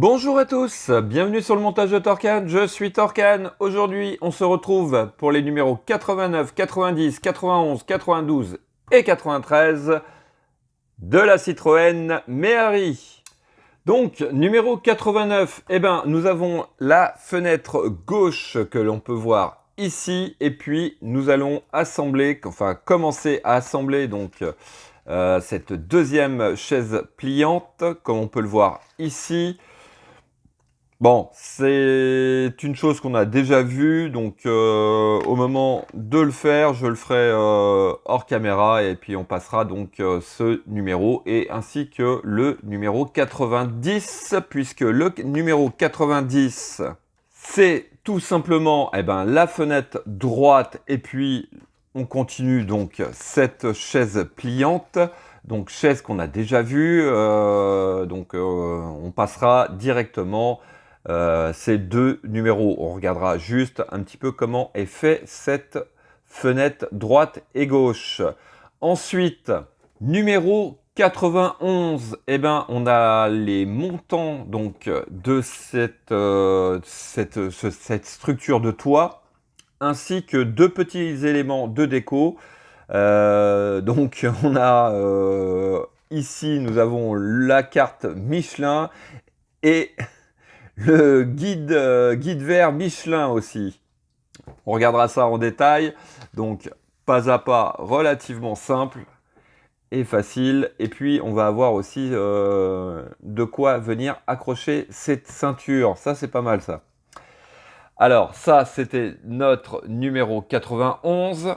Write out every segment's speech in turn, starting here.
Bonjour à tous, bienvenue sur le montage de Torcan, je suis Torcan. Aujourd'hui, on se retrouve pour les numéros 89, 90, 91, 92 et 93 de la Citroën Méhari. Donc, numéro 89, nous avons la fenêtre gauche que l'on peut voir ici. Et puis, nous allons commencer à assembler cette deuxième chaise pliante, comme on peut le voir ici. Bon, c'est une chose qu'on a déjà vue, donc au moment de le faire, je le ferai hors caméra et puis on passera donc ce numéro et ainsi que le numéro 90, puisque le numéro 90, c'est tout simplement la fenêtre droite et puis on continue donc cette chaise pliante. Donc chaise qu'on a déjà vue, on passera directement ces deux numéros. On regardera juste un petit peu comment est fait cette fenêtre droite et gauche. Ensuite, numéro 91, on a les montants donc de cette structure de toit, ainsi que deux petits éléments de déco. Donc on a ici, nous avons la carte Michelin et le guide vert Michelin aussi. On regardera ça en détail. Donc pas à pas, relativement simple et facile. Et puis on va avoir aussi de quoi venir accrocher cette ceinture. Ça c'est pas mal ça. Alors ça c'était notre numéro 91.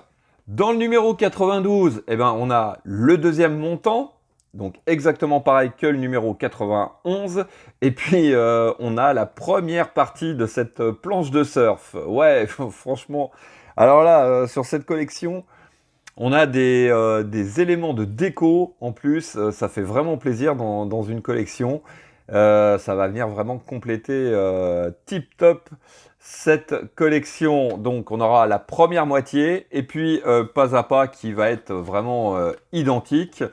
Dans le numéro 92, on a le deuxième montant. Donc exactement pareil que le numéro 91. Et puis on a la première partie de cette planche de surf. Ouais, franchement. Alors là, sur cette collection, on a des éléments de déco en plus. Ça fait vraiment plaisir dans une collection. Ça va venir vraiment compléter tip top cette collection. Donc on aura la première moitié et puis pas à pas qui va être vraiment identique.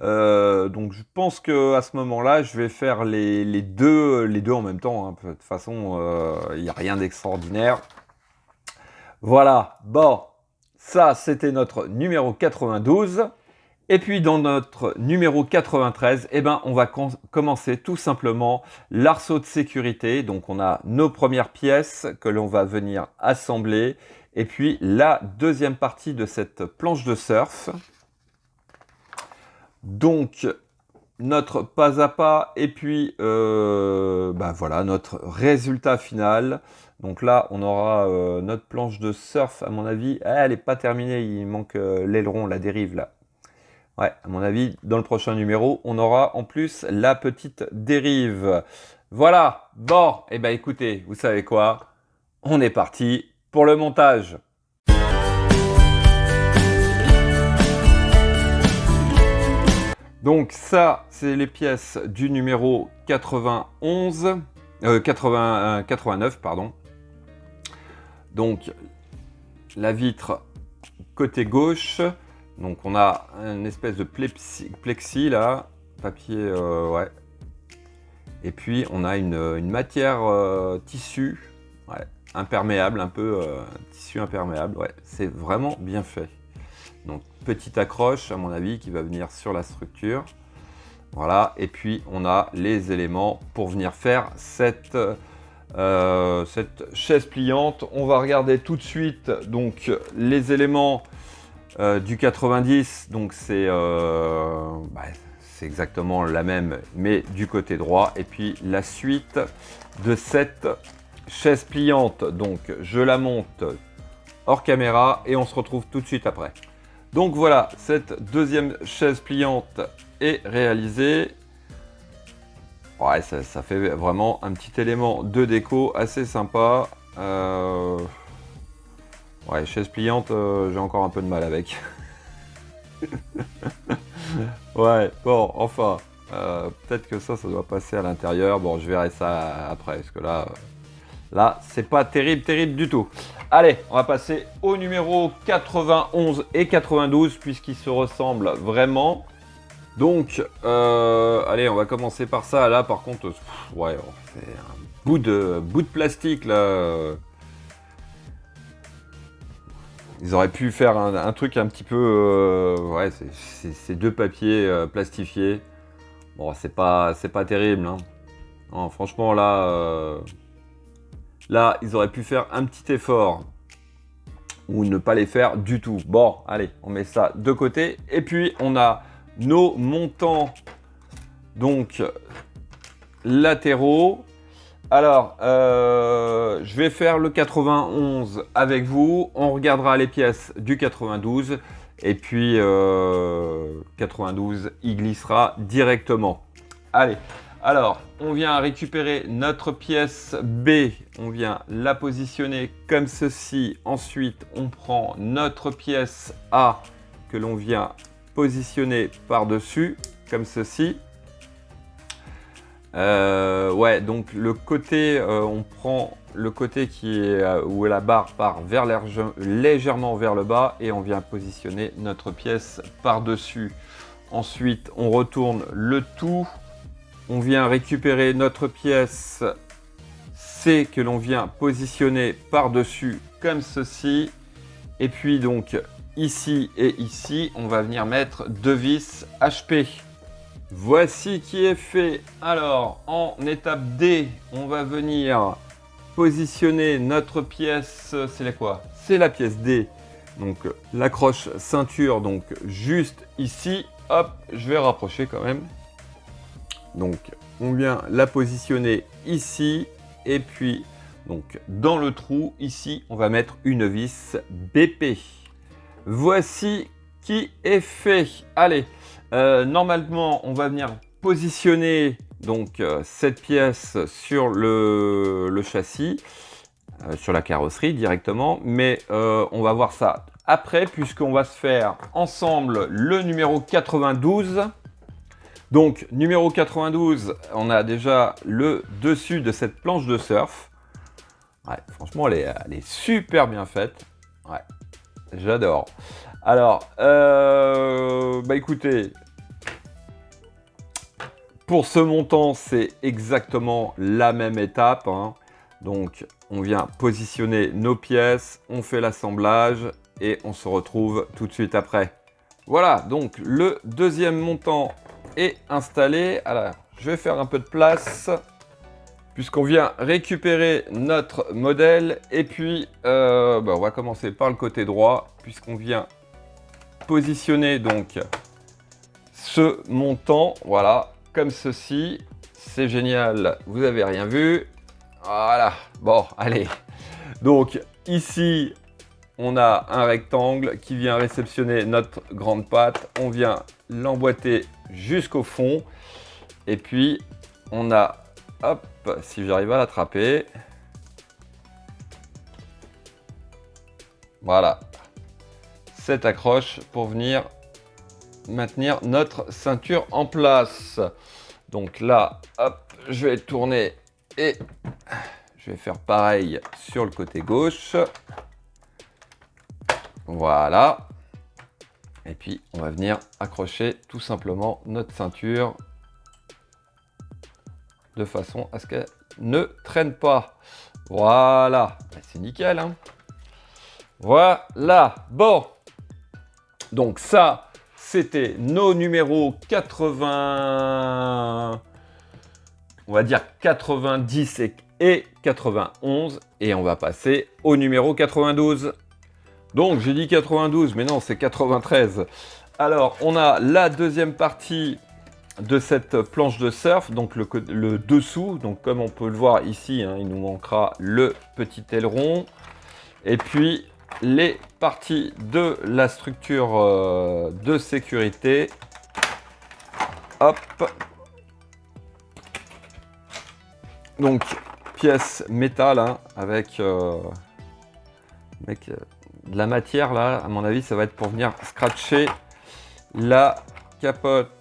Donc je pense que à ce moment-là, je vais faire les deux en même temps. Hein. De toute façon, il n'y a rien d'extraordinaire. Voilà. Bon, ça c'était notre numéro 92. Et puis dans notre numéro 93, on va commencer tout simplement l'arceau de sécurité. Donc on a nos premières pièces que l'on va venir assembler. Et puis la deuxième partie de cette planche de surf. Donc notre pas à pas et puis voilà notre résultat final. Donc là on aura notre planche de surf, à mon avis, elle n'est pas terminée, il manque l'aileron, la dérive là. Ouais, à mon avis, dans le prochain numéro, on aura en plus la petite dérive. Voilà, bon, écoutez, vous savez quoi? On est parti pour le montage. Donc ça, c'est les pièces du numéro 89, pardon. Donc la vitre côté gauche. Donc on a une espèce de plexi là, papier, ouais. Et puis on a une matière tissu, ouais, imperméable, un peu tissu imperméable, ouais. C'est vraiment bien fait. Donc petite accroche à mon avis qui va venir sur la structure. Voilà, et puis on a les éléments pour venir faire cette chaise pliante. On va regarder tout de suite donc les éléments du 90, donc c'est exactement la même mais du côté droit. Et puis la suite de cette chaise pliante, donc je la monte hors caméra et on se retrouve tout de suite après. Donc voilà, cette deuxième chaise pliante est réalisée. Ouais, ça fait vraiment un petit élément de déco assez sympa. Ouais, chaise pliante, j'ai encore un peu de mal avec. Ouais, bon, enfin, peut-être que ça doit passer à l'intérieur. Bon, je verrai ça après, parce que là, c'est pas terrible du tout. Allez, on va passer au numéro 91 et 92, puisqu'ils se ressemblent vraiment. Donc, allez, on va commencer par ça. Là, par contre, ouais, c'est un bout de plastique, là. Ils auraient pu faire un truc un petit peu... ouais, c'est 2 papiers plastifiés. Bon, c'est pas terrible, hein. Non, franchement, là, là, ils auraient pu faire un petit effort. Ou ne pas les faire du tout. Bon, allez, on met ça de côté. Et puis, on a nos montants, donc, latéraux. Alors, je vais faire le 91 avec vous. On regardera les pièces du 92. Et puis, 92, il glissera directement. Allez, alors, on vient récupérer notre pièce B. On vient la positionner comme ceci. Ensuite, on prend notre pièce A que l'on vient positionner par-dessus, comme ceci. Ouais, donc le côté, on prend le côté qui est où la barre part légèrement vers le bas et on vient positionner notre pièce par-dessus. Ensuite, on retourne le tout. On vient récupérer notre pièce C que l'on vient positionner par-dessus comme ceci. Et puis donc ici et ici, on va venir mettre 2 vis HP. Voici qui est fait. Alors, en étape D, on va venir positionner notre pièce. C'est la quoi? C'est la pièce D. Donc, l'accroche ceinture, donc juste ici. Hop, je vais rapprocher quand même. Donc, on vient la positionner ici. Et puis, donc, dans le trou, ici, on va mettre une vis BP. Voici qui est fait. Allez. Normalement, on va venir positionner donc cette pièce sur le châssis, sur la carrosserie directement, mais on va voir ça après puisqu'on va se faire ensemble le numéro 92. Donc numéro 92, on a déjà le dessus de cette planche de surf. Ouais, franchement, elle est super bien faite. Ouais, j'adore. Alors, bah écoutez, pour ce montant, c'est exactement la même étape, hein. Donc, on vient positionner nos pièces, on fait l'assemblage et on se retrouve tout de suite après. Voilà, donc le deuxième montant est installé. Alors, je vais faire un peu de place puisqu'on vient récupérer notre modèle. Et puis, bah, on va commencer par le côté droit puisqu'on vient positionner donc ce montant, voilà, comme ceci. C'est génial, vous avez rien vu. Voilà, bon, allez. Donc ici, on a un rectangle qui vient réceptionner notre grande patte. On vient l'emboîter jusqu'au fond. Et puis, on a, hop, si j'arrive à l'attraper. Voilà. Cette accroche pour venir maintenir notre ceinture en place. Donc là, hop, je vais tourner et je vais faire pareil sur le côté gauche. Voilà. Et puis, on va venir accrocher tout simplement notre ceinture de façon à ce qu'elle ne traîne pas. Voilà. C'est nickel, hein. Voilà. Bon. Donc ça, c'était nos numéros 80, on va dire 90 et 91. Et on va passer au numéro 92. Donc j'ai dit 92, mais non, c'est 93. Alors, on a la deuxième partie de cette planche de surf, donc le dessous. Donc comme on peut le voir ici, hein, il nous manquera le petit aileron. Et puis les parties de la structure de sécurité. Hop. Donc, pièce métal, hein, avec de la matière, là. À mon avis, ça va être pour venir scratcher la capote.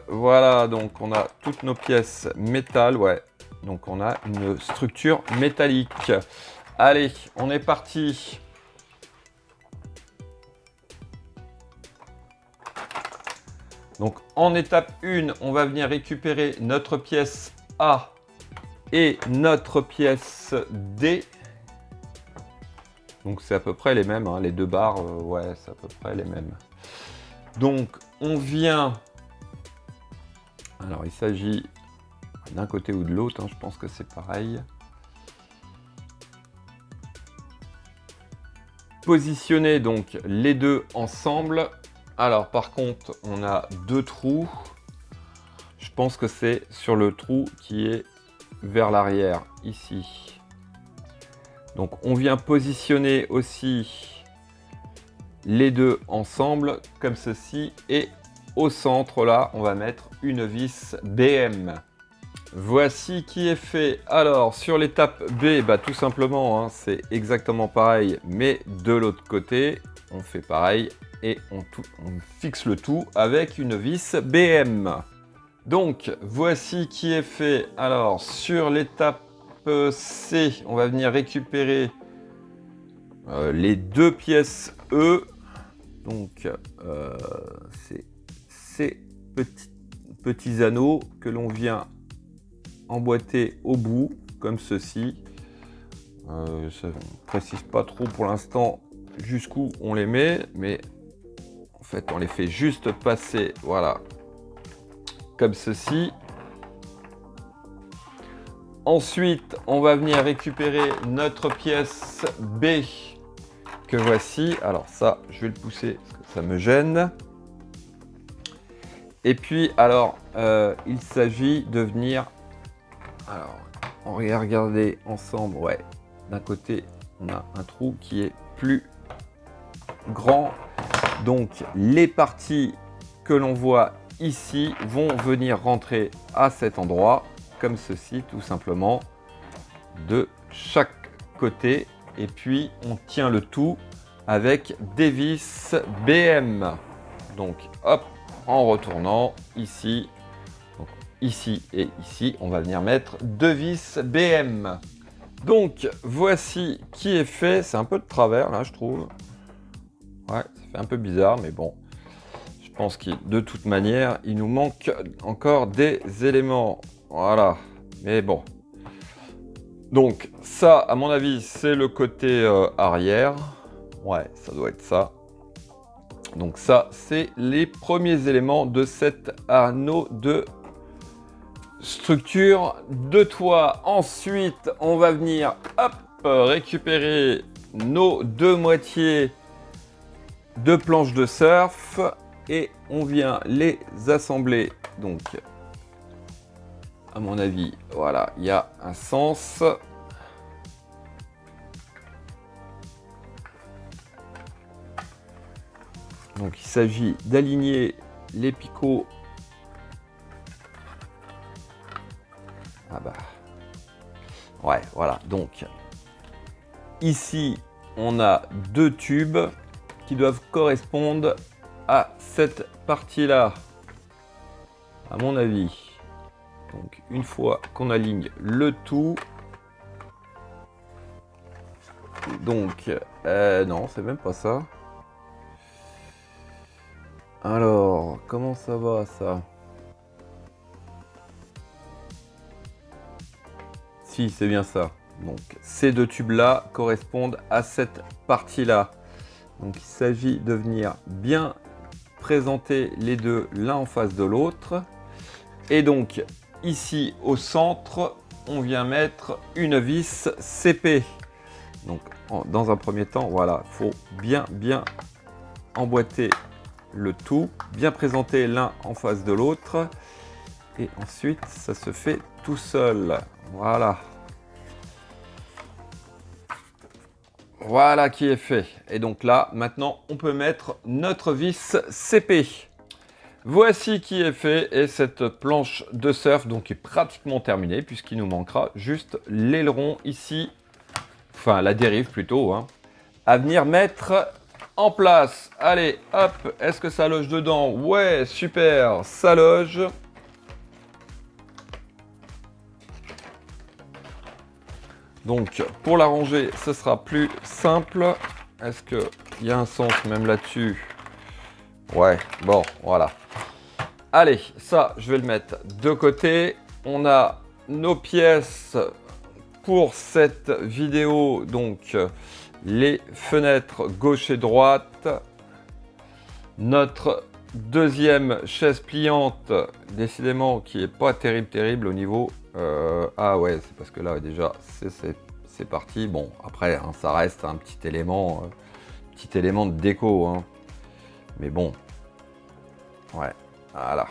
Voilà, donc on a toutes nos pièces métal, ouais. Donc on a une structure métallique. Allez, on est parti. Donc en étape 1, on va venir récupérer notre pièce A et notre pièce D. Donc c'est à peu près les mêmes, hein, les deux barres, ouais, c'est à peu près les mêmes. Donc on vient, alors il s'agit d'un côté ou de l'autre, hein, je pense que c'est pareil. Positionner donc les deux ensemble. Alors par contre, on a deux trous. Je pense que c'est sur le trou qui est vers l'arrière, ici. Donc on vient positionner aussi les deux ensemble, comme ceci. Et au centre, là, on va mettre une vis BM. Voici qui est fait. Alors, sur l'étape B, bah, tout simplement, hein, c'est exactement pareil, mais de l'autre côté, on fait pareil et on fixe le tout avec une vis BM. Donc, voici qui est fait. Alors, sur l'étape C, on va venir récupérer les deux pièces E. Donc, c'est ces petits anneaux que l'on vient emboîter au bout, comme ceci. Ça ne précise pas trop pour l'instant jusqu'où on les met, mais en fait, on les fait juste passer, voilà, comme ceci. Ensuite, on va venir récupérer notre pièce B que voici. Alors ça, je vais le pousser parce que ça me gêne. Et puis, alors, il s'agit de venir... Alors, on va regarder ensemble. Ouais, d'un côté, on a un trou qui est plus grand. Donc, les parties que l'on voit ici vont venir rentrer à cet endroit, comme ceci, tout simplement, de chaque côté. Et puis, on tient le tout avec des vis BM. Donc, hop, en retournant ici, donc, ici et ici, on va venir mettre deux vis BM. Donc, voici qui est fait. C'est un peu de travers, là, je trouve. Ouais, ça fait un peu bizarre, mais bon. Je pense que de toute manière, il nous manque encore des éléments. Voilà, mais bon. Donc, ça, à mon avis, c'est le côté arrière. Ouais, ça doit être ça. Donc ça, c'est les premiers éléments de cet anneau de structure de toit. Ensuite, on va venir hop, récupérer nos deux moitiés de planches de surf et on vient les assembler. Donc, à mon avis, voilà, il y a un sens. Donc il s'agit d'aligner les picots. Ah bah. Ouais, voilà. Donc ici, on a deux tubes qui doivent correspondre à cette partie-là, à mon avis. Donc une fois qu'on aligne le tout. Donc, non, c'est même pas ça. Alors, comment ça va ça? Si, c'est bien ça. Donc, ces deux tubes-là correspondent à cette partie-là. Donc, il s'agit de venir bien présenter les deux l'un en face de l'autre. Et donc, ici au centre, on vient mettre une vis CP. Donc, dans un premier temps, voilà, il faut bien emboîter le tout, bien présenter l'un en face de l'autre et ensuite ça se fait tout seul. Voilà qui est fait. Et donc là maintenant on peut mettre notre vis CP. Voici qui est fait et cette planche de surf donc est pratiquement terminée puisqu'il nous manquera juste l'aileron ici, enfin la dérive plutôt, hein, à venir mettre en place. Allez, hop, est-ce que ça loge dedans? Ouais, super, ça loge. Donc, pour la ranger, ce sera plus simple. Est-ce qu'il y a un sens même là-dessus? Ouais, bon, voilà. Allez, ça, je vais le mettre de côté. On a nos pièces pour cette vidéo, donc les fenêtres gauche et droite. Notre deuxième chaise pliante, décidément, qui est pas terrible au niveau... ah ouais, c'est parce que là, déjà, c'est parti. Bon, après, hein, ça reste un petit élément de déco. Hein. Mais bon. Ouais, voilà.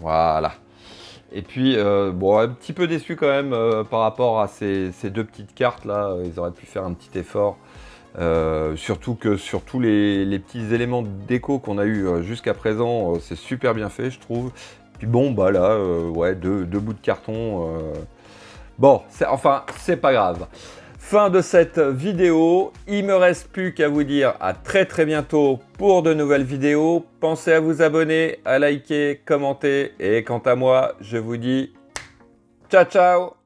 Voilà. Et puis, bon, un petit peu déçu quand même par rapport à ces deux petites cartes là. Ils auraient pu faire un petit effort. Surtout que sur tous les petits éléments de déco qu'on a eu jusqu'à présent, c'est super bien fait, je trouve. Puis bon, bah là, ouais, deux bouts de carton. Bon, enfin, c'est pas grave. Fin de cette vidéo. Il me reste plus qu'à vous dire à très bientôt pour de nouvelles vidéos. Pensez à vous abonner, à liker, commenter. Et quant à moi, je vous dis ciao ciao.